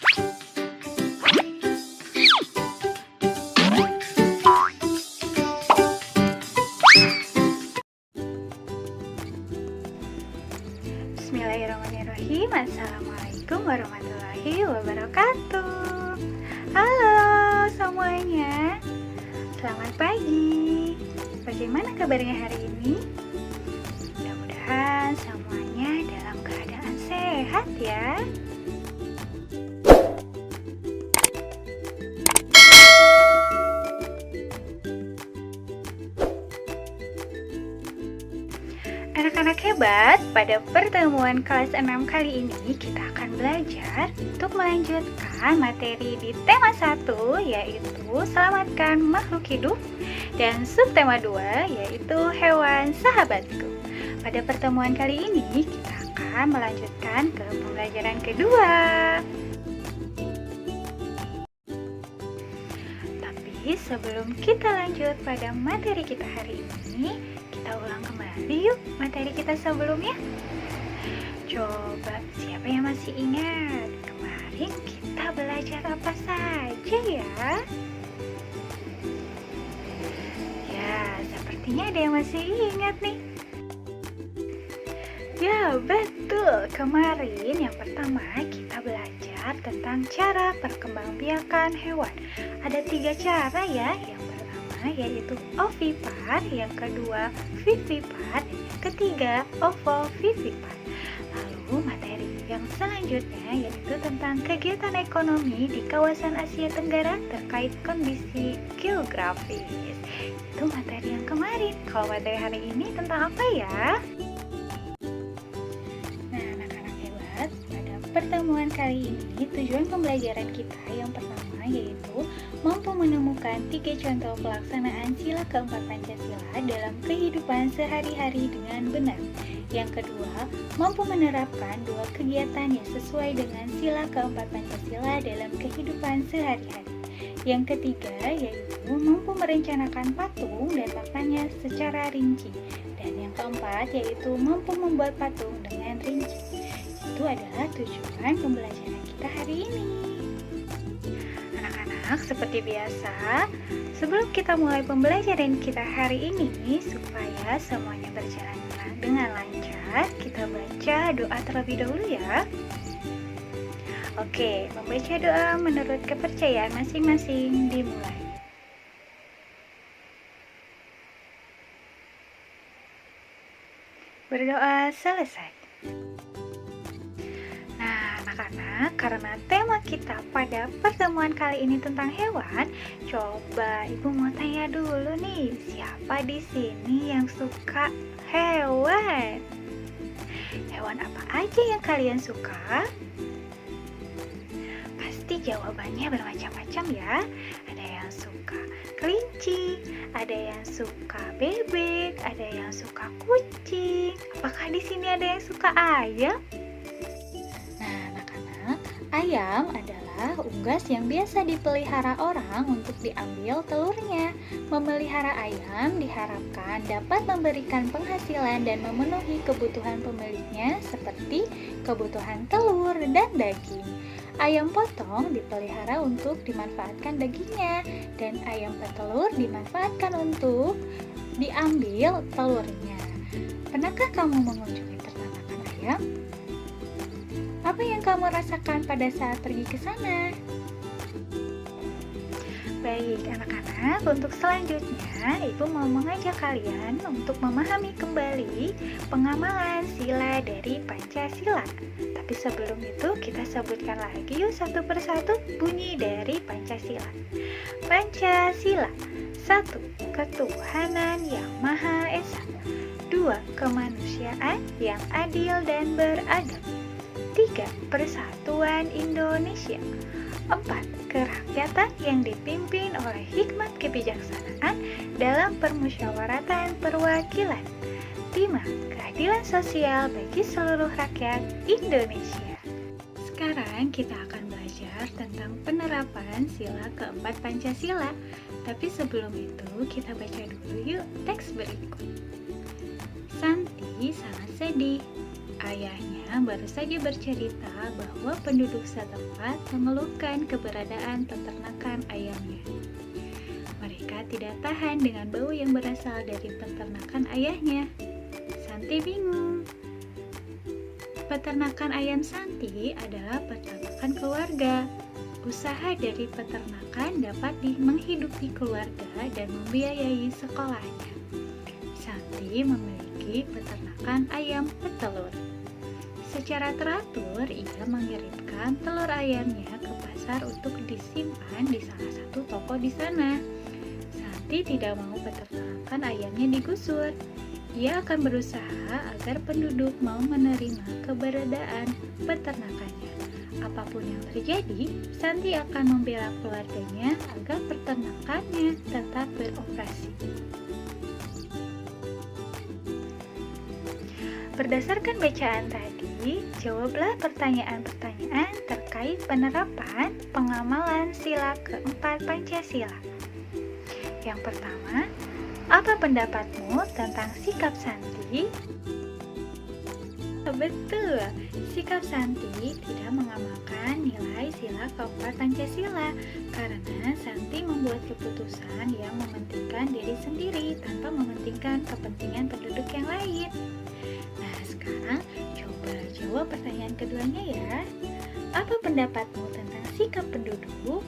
Bismillahirrahmanirrahim. Assalamualaikum warahmatullahi wabarakatuh. Halo semuanya, selamat pagi. Bagaimana kabarnya hari ini? Mudah-mudahan semuanya dalam keadaan sehat ya. Anak-anak hebat, pada pertemuan kelas 6 kali ini kita akan belajar untuk melanjutkan materi di tema 1 yaitu selamatkan makhluk hidup dan subtema 2 yaitu hewan sahabatku. Pada pertemuan kali ini kita akan melanjutkan ke pembelajaran kedua. Tapi sebelum kita lanjut pada materi kita hari ini, kita ulang kembali yuk materi kita sebelumnya. Coba siapa yang masih ingat kemarin kita belajar apa saja ya? Ya, sepertinya ada yang masih ingat nih. Ya, betul. Kemarin yang pertama kita belajar tentang cara perkembangbiakan hewan. Ada 3 cara ya. Yang pertama yaitu ovipar, yang kedua vivipar, yang ketiga ovovivipar. Lalu materi yang selanjutnya yaitu tentang kegiatan ekonomi di kawasan Asia Tenggara terkait kondisi geografis. Itu materi yang kemarin. Kalau materi hari ini tentang apa ya? Nah, anak-anak hebat, pada pertemuan kali ini tujuan pembelajaran kita yang pertama yaitu mampu menemukan 3 contoh pelaksanaan sila keempat Pancasila dalam kehidupan sehari-hari dengan benar. Yang kedua, mampu menerapkan 2 kegiatan yang sesuai dengan sila keempat Pancasila dalam kehidupan sehari-hari. Yang ketiga, yaitu mampu merencanakan patung dan maknanya secara rinci. Dan yang keempat, yaitu mampu membuat patung dengan rinci. Itu adalah tujuan pembelajaran kita hari ini. Anak-anak, seperti biasa, sebelum kita mulai pembelajaran kita hari ini, supaya semuanya berjalan dengan lancar, kita baca doa terlebih dahulu ya. Oke, membaca doa menurut kepercayaan masing-masing dimulai. Berdoa selesai. Nah, anak-anak, karena tema kita pada pertemuan kali ini tentang hewan, coba Ibu mau tanya dulu nih, siapa di sini yang suka hewan? Hewan apa aja yang kalian suka? Pasti jawabannya bermacam-macam ya. Ada yang suka kelinci, ada yang suka bebek, ada yang suka kucing. Apakah di sini ada yang suka ayam? Nah, anak-anak, ayam adalah unggas yang biasa dipelihara orang untuk diambil telurnya. Memelihara ayam diharapkan dapat memberikan penghasilan dan memenuhi kebutuhan pemiliknya seperti kebutuhan telur dan daging. Ayam potong dipelihara untuk dimanfaatkan dagingnya, dan ayam petelur dimanfaatkan untuk diambil telurnya. Pernahkah kamu mengunjungi peternakan ayam? Apa yang kamu rasakan pada saat pergi ke sana? Baik anak-anak, untuk selanjutnya Ibu mau mengajak kalian untuk memahami kembali pengamalan sila dari Pancasila. Tapi sebelum itu kita sebutkan lagi yuk satu persatu bunyi dari Pancasila. Pancasila. 1. Ketuhanan yang Maha Esa. 2. Kemanusiaan yang adil dan beradab. 3. Persatuan Indonesia. 4. Kerakyatan yang dipimpin oleh hikmat kebijaksanaan dalam permusyawaratan perwakilan. 5. Keadilan sosial bagi seluruh rakyat Indonesia. Sekarang kita akan belajar tentang penerapan sila keempat Pancasila. Tapi sebelum itu kita baca dulu yuk teks berikut. Santi sangat sedih. Ayahnya baru saja bercerita bahwa penduduk setempat mengeluhkan keberadaan peternakan ayamnya. Mereka tidak tahan dengan bau yang berasal dari peternakan ayahnya. Santi bingung. Peternakan ayam Santi adalah peternakan keluarga. Usaha dari peternakan dapat menghidupi keluarga dan membiayai sekolahnya. Santi memiliki peternakan ayam petelur. Secara teratur, ia mengirimkan telur ayamnya ke pasar untuk disimpan di salah satu toko di sana. Santi tidak mau peternakan ayamnya digusur. Ia akan berusaha agar penduduk mau menerima keberadaan peternakannya. Apapun yang terjadi, Santi akan membela keluarganya agar peternakannya tetap beroperasi. Berdasarkan bacaan tadi, jawablah pertanyaan-pertanyaan terkait penerapan pengamalan sila keempat Pancasila. Yang pertama, apa pendapatmu tentang sikap Santi? Betul, sikap Santi tidak mengamalkan nilai sila keempat Pancasila karena Santi membuat keputusan yang mementingkan diri sendiri tanpa mementingkan kepentingan penduduk yang lain. Nah, sekarang coba jawab pertanyaan keduanya ya. Apa pendapatmu tentang sikap penduduk?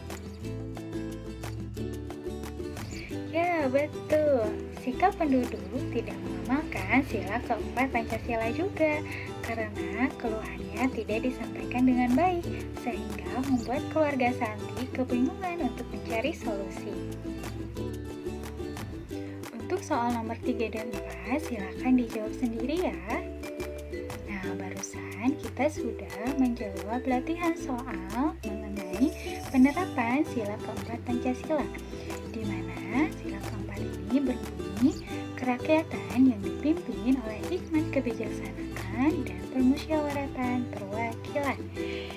Ya, betul. Sikap penduduk tidak mengamalkan sila keempat Pancasila juga karena keluhannya tidak disampaikan dengan baik sehingga membuat keluarga Santi kebingungan untuk mencari solusi. Untuk soal nomor 3 dan 4 silakan dijawab sendiri ya. Nah, barusan kita sudah menjawab latihan soal mengenai penerapan sila keempat Pancasila, di mana sila keempat ini berbunyi kerakyatan yang dipimpin oleh hikmat kebijaksanaan dan permusyawaratan perwakilan,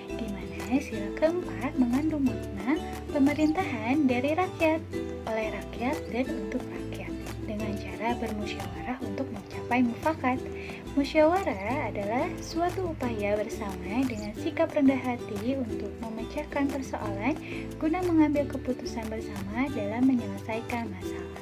di mana sila keempat mengandung makna pemerintahan dari rakyat, oleh rakyat dan untuk rakyat dengan cara bermusyawarah untuk mencapai mufakat. Musyawarah adalah suatu upaya bersama dengan sikap rendah hati untuk memecahkan persoalan guna mengambil keputusan bersama dalam menyelesaikan masalah.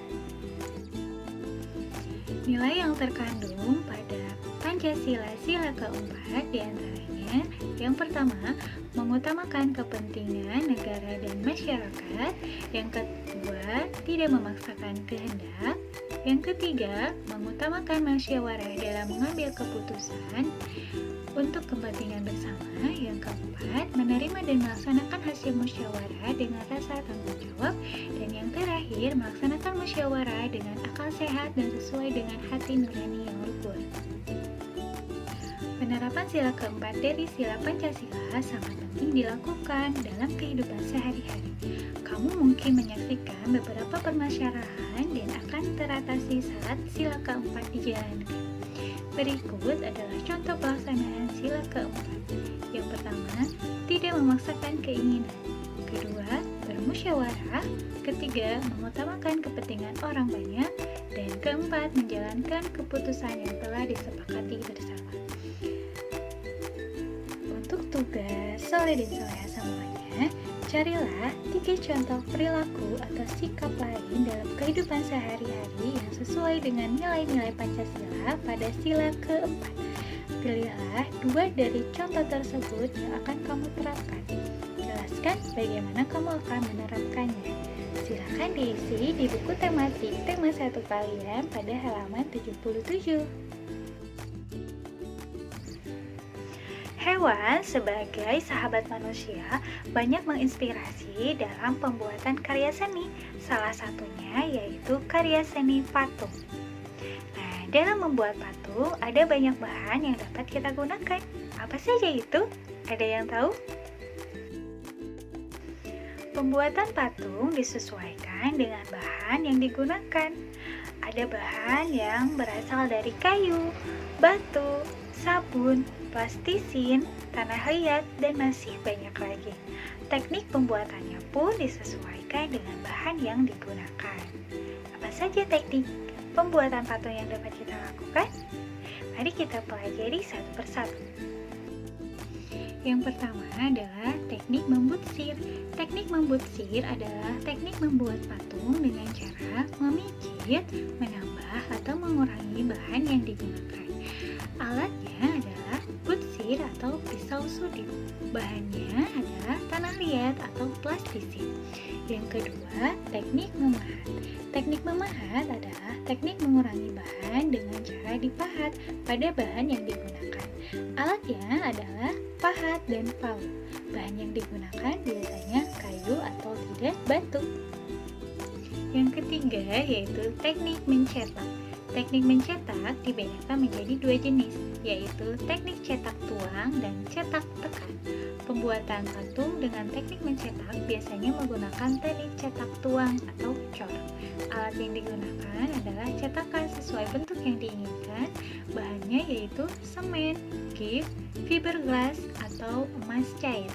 Nilai yang terkandung pada Pancasila sila keempat diantaranya: yang pertama, mengutamakan kepentingan negara dan masyarakat; yang kedua, tidak memaksakan kehendak; yang ketiga, mengutamakan musyawarah dalam mengambil keputusan untuk kepentingan bersama; yang keempat, menerima dan melaksanakan hasil musyawarah dengan rasa tanggung jawab; dan yang terakhir, melaksanakan musyawarah dengan akal sehat dan sesuai dengan hati nurani yang luhur. Penerapan sila keempat dari sila Pancasila sangat penting dilakukan dalam kehidupan sehari-hari. Kamu mungkin menyaksikan beberapa permasalahan dan akan teratasi saat sila keempat dijalankan. Berikut adalah contoh pelaksanaan sila keempat. Yang pertama, tidak memaksakan keinginan. Kedua, bermusyawarah. Ketiga, mengutamakan kepentingan orang banyak. Dan keempat, menjalankan keputusan yang telah disepakati bersama. Untuk tugas sore dan soleha semuanya, carilah 3 contoh perilaku atau sikap lain dalam kehidupan sehari-hari yang sesuai dengan nilai-nilai Pancasila pada sila keempat. Pilihlah 2 dari contoh tersebut yang akan kamu terapkan. Jelaskan bagaimana kamu akan menerapkannya. Silakan diisi di buku tematik tema 1 kalian pada halaman 77. Hewan sebagai sahabat manusia banyak menginspirasi dalam pembuatan karya seni, salah satunya yaitu karya seni patung. Nah, dalam membuat patung ada banyak bahan yang dapat kita gunakan. Apa saja itu? Ada yang tahu? Pembuatan patung disesuaikan dengan bahan yang digunakan. Ada bahan yang berasal dari kayu, batu, sabun, plastisin, tanah liat, dan masih banyak lagi. Teknik pembuatannya pun disesuaikan dengan bahan yang digunakan. Apa saja teknik? pembuatan patung yang dapat kita lakukan? Mari kita pelajari satu persatu. Yang pertama adalah teknik membutsir. Teknik membutsir adalah teknik membuat patung dengan cara memijit, menambah, atau mengurangi bahan yang digunakan. Alatnya adalah butsir atau pisau sudut. Bahannya adalah tanah liat atau plastisin. Yang kedua, teknik memahat. Teknik memahat adalah teknik mengurangi bahan dengan cara dipahat pada bahan yang digunakan. Alatnya adalah pahat dan palu. Bahan yang digunakan biasanya kayu atau tidak batu. Yang ketiga yaitu teknik mencetak. Teknik mencetak dibedakan menjadi dua jenis, yaitu teknik cetak tuang dan cetak tekan. Pembuatan patung dengan teknik mencetak biasanya menggunakan teknik cetak tuang atau corak. Alat yang digunakan adalah cetakan sesuai bentuk yang diinginkan. Bahannya yaitu semen, gips, fiberglass, atau emas cair.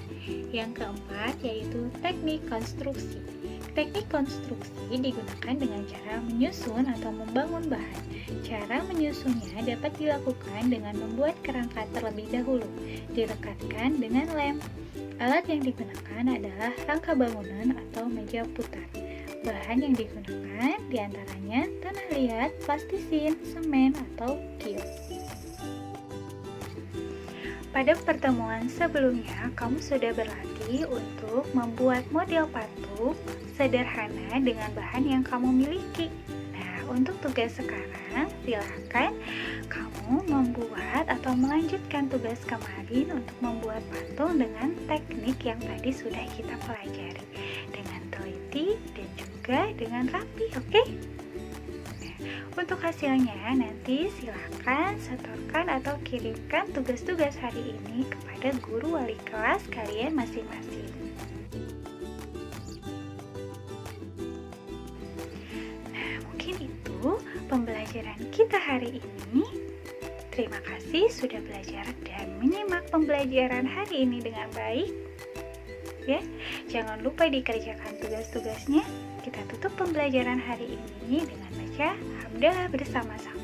Yang keempat yaitu teknik konstruksi. Teknik konstruksi digunakan dengan cara menyusun atau membangun bahan. Cara menyusunnya dapat dilakukan dengan membuat kerangka terlebih dahulu, direkatkan dengan lem. Alat yang digunakan adalah rangka bangunan atau meja putar. Bahan yang digunakan diantaranya tanah liat, plastisin, semen, atau gips. Pada pertemuan sebelumnya, kamu sudah berlatih untuk membuat model patung sederhana dengan bahan yang kamu miliki. Nah, untuk tugas sekarang, silakan kamu membuat atau melanjutkan tugas kemarin untuk membuat patung dengan teknik yang tadi sudah kita pelajari, dengan teliti dan juga dengan rapi, oke? Untuk hasilnya nanti silakan setorkan atau kirimkan tugas-tugas hari ini kepada guru wali kelas kalian masing-masing. Nah, mungkin itu pembelajaran kita hari ini. Terima kasih sudah belajar dan menyimak pembelajaran hari ini dengan baik. Ya, jangan lupa dikerjakan tugas-tugasnya. Kita tutup pembelajaran hari ini dengan baca hamdalah bersama-sama.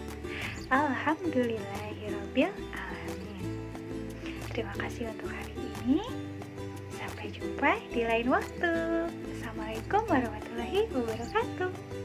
Alhamdulillahirabbil alamin. Terima kasih untuk hari ini. Sampai jumpa di lain waktu. Assalamualaikum warahmatullahi wabarakatuh.